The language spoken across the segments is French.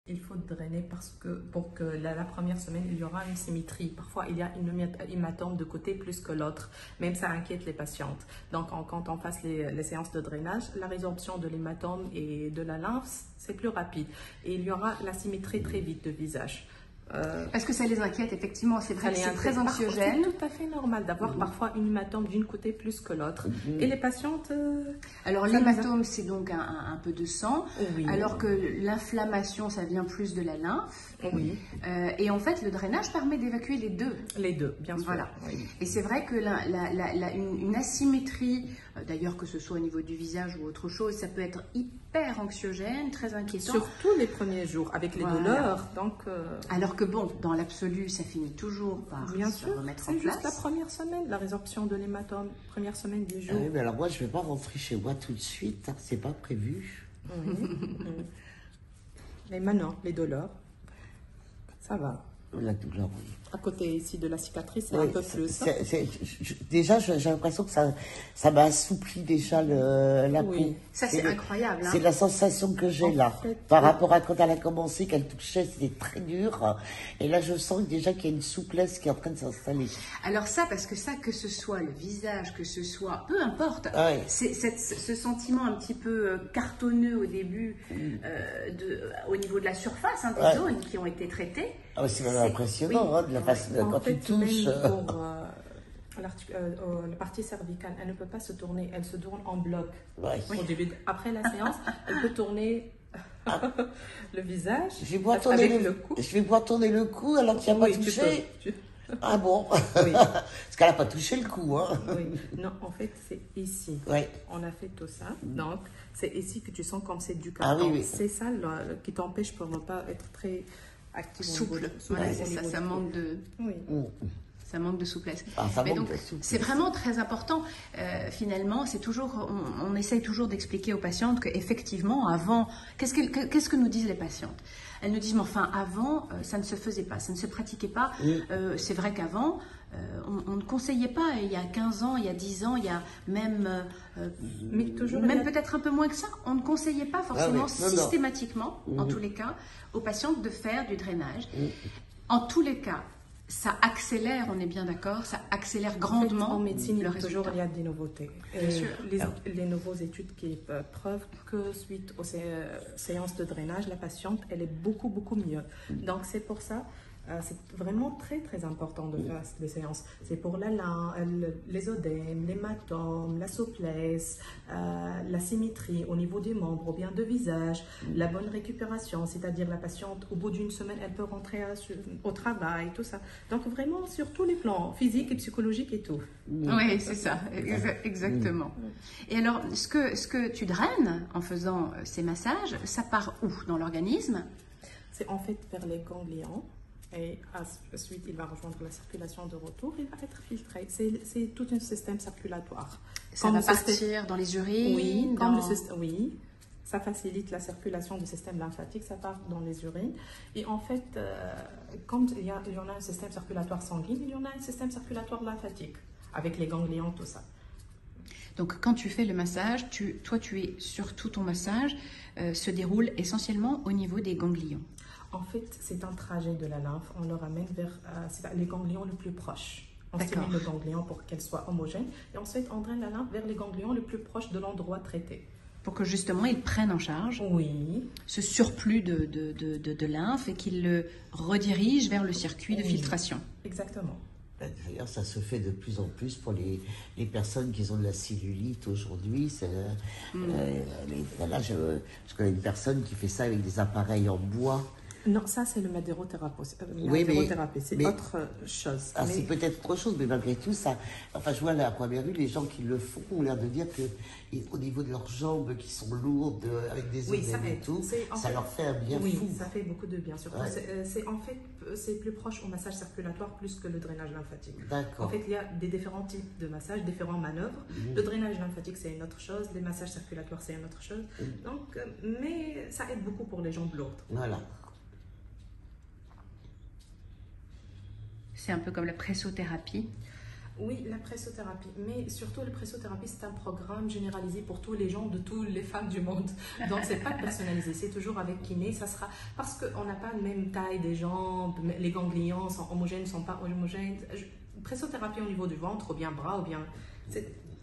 Il faut drainer parce que pour que la première semaine, il y aura une symétrie. Parfois, il y a une hématome de côté plus que l'autre. Même ça inquiète les patientes. Donc, quand on fasse les séances de drainage, la résorption de l'hématome et de la lymphe, c'est plus rapide. Et il y aura la symétrie très vite de visage. Parce que ça les inquiète, effectivement, c'est vrai que c'est très anxiogène. C'est tout à fait normal d'avoir parfois une hématome d'une côté plus que l'autre. Et les patientes... Alors l'hématome, c'est donc un peu de sang, oui. Alors que l'inflammation, ça vient plus de la lymphe. Oui. Et en fait, le drainage permet d'évacuer les deux. Les deux, bien sûr. Voilà. Oui. Et c'est vrai que une asymétrie, d'ailleurs que ce soit au niveau du visage ou autre chose, ça peut être hyper anxiogène, très inquiétant. Surtout les premiers jours, avec les douleurs. Donc, alors que bon, dans l'absolu, ça finit toujours par se remettre en place. C'est juste la première semaine, la résorption de l'hématome, première semaine du jour. Ah oui, mais alors moi, je ne vais pas rentrer chez moi tout de suite, hein, c'est pas prévu. Mais maintenant, les douleurs, ça va. La douleur, oui. À côté ici de la cicatrice, c'est un peu plus. Déjà, j'ai l'impression que ça m'a assoupli déjà la peau. Ça, c'est incroyable. C'est la sensation que j'ai là. Par rapport à quand elle a commencé, qu'elle touchait, c'était très dur. Et là, je sens déjà qu'il y a une souplesse qui est en train de s'installer. Alors ça, parce que ça, que ce soit le visage, que ce soit... Peu importe. Ouais. Ce sentiment un petit peu cartonneux au début, au niveau de la surface, des zones qui ont été traitées. Ah, c'est vraiment impressionnant, de la façon quand tu touches. Pour la partie cervicale, elle ne peut pas se tourner, elle se tourne en bloc. Ouais. Au début, après la séance, elle peut tourner le visage. Je vais pouvoir tourner le cou alors qu'il n'y a pas touché. Ah bon? Oui. Parce qu'elle n'a pas touché le cou, hein? Oui. Non, en fait, c'est ici. Oui. On a fait tout ça. Donc, c'est ici que tu sens comme c'est du carton. Ah oui, oui. C'est ça qui t'empêche pour ne pas être très active. Souple. Voilà, c'est ça. Ça manque de... Oui. Ça manque de souplesse. Mais donc, c'est vraiment très important. Finalement, c'est toujours, on essaye toujours d'expliquer aux patientes qu'effectivement, avant, qu'est-ce que nous disent les patientes? Elles nous disent, mais enfin, avant, ça ne se faisait pas, ça ne se pratiquait pas. C'est vrai qu'avant, on ne conseillait pas, il y a 15 ans, il y a 10 ans, il y a même, peut-être un peu moins que ça, on ne conseillait pas forcément systématiquement, en tous les cas, aux patientes de faire du drainage. En tous les cas, ça accélère, on est bien d'accord, ça accélère grandement. En médecine, il y a des nouveautés. Bien sûr. Les nouvelles études qui prouvent que suite aux séances de drainage, la patiente, elle est beaucoup, beaucoup mieux. Donc, c'est pour ça, c'est vraiment très, très important de faire des séances. C'est pour les odèmes, l'hématome, la souplesse, la symétrie au niveau des membres ou bien de visage, la bonne récupération, c'est-à-dire la patiente, au bout d'une semaine, elle peut rentrer au travail, tout ça. Donc, vraiment, sur tous les plans, physiques et psychologiques et tout. Oui, c'est ça, exactement. Et alors, ce que tu draines en faisant ces massages, ça part où dans l'organisme? C'est en fait vers les ganglions. Et ensuite, il va rejoindre la circulation de retour, il va être filtré. C'est tout un système circulatoire. Ça va partir dans les urines? Oui, ça facilite la circulation du système lymphatique, ça part dans les urines. Et en fait, comme il y en a un système circulatoire sanguin, il y en a un système circulatoire lymphatique, avec les ganglions, tout ça. Donc, quand tu fais le massage, tout ton massage se déroule essentiellement au niveau des ganglions. En fait, c'est un trajet de la lymphe. On le ramène vers les ganglions les plus proches. On stimule le ganglion pour qu'elle soit homogène. Et ensuite, on draine la lymphe vers les ganglions les plus proches de l'endroit traité. Pour que justement, ils prennent en charge ce surplus de lymphe et qu'ils le redirigent vers le circuit de filtration. Exactement. D'ailleurs, ça se fait de plus en plus pour les personnes qui ont de la cellulite aujourd'hui. Là, je connais une personne qui fait ça avec des appareils en bois. Non, ça c'est le madérothérapie. C'est autre chose. Ah, c'est peut-être autre chose, mais malgré tout, ça. Enfin, je vois là, à première vue, les gens qui le font ont l'air de dire que, au niveau de leurs jambes qui sont lourdes, avec des odèmes et tout, ça leur fait un bien fou. Oui, ça fait beaucoup de bien. Surtout, c'est plus proche au massage circulatoire plus que le drainage lymphatique. D'accord. En fait, il y a des différents types de massages, différentes manœuvres. Le drainage lymphatique, c'est une autre chose. Les massages circulatoires, c'est une autre chose. Donc, mais ça aide beaucoup pour les jambes lourdes. Voilà. C'est un peu comme la pressothérapie. Oui, la pressothérapie. Mais surtout, la pressothérapie, c'est un programme généralisé pour tous les gens, de toutes les femmes du monde. Donc, c'est pas personnalisé. C'est toujours avec kiné. Ça sera... Parce qu'on n'a pas la même taille des jambes, les ganglions sont homogènes, sont pas homogènes. Pressothérapie au niveau du ventre, ou bien bras, ou bien...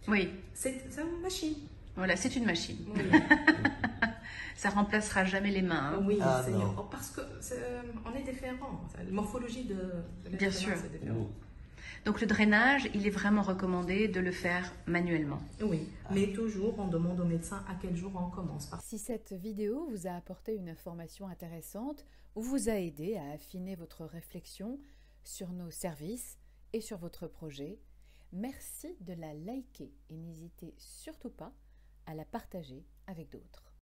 Oui. C'est une machine. Voilà, c'est une machine. Oui. Ça remplacera jamais les mains. Hein. Oui, parce que on est différents. La morphologie de Bien sûr. C'est différent. Donc le drainage, il est vraiment recommandé de le faire manuellement. Oui, mais toujours on demande au médecin à quel jour on commence. Si cette vidéo vous a apporté une information intéressante ou vous a aidé à affiner votre réflexion sur nos services et sur votre projet, merci de la liker et n'hésitez surtout pas à la partager avec d'autres.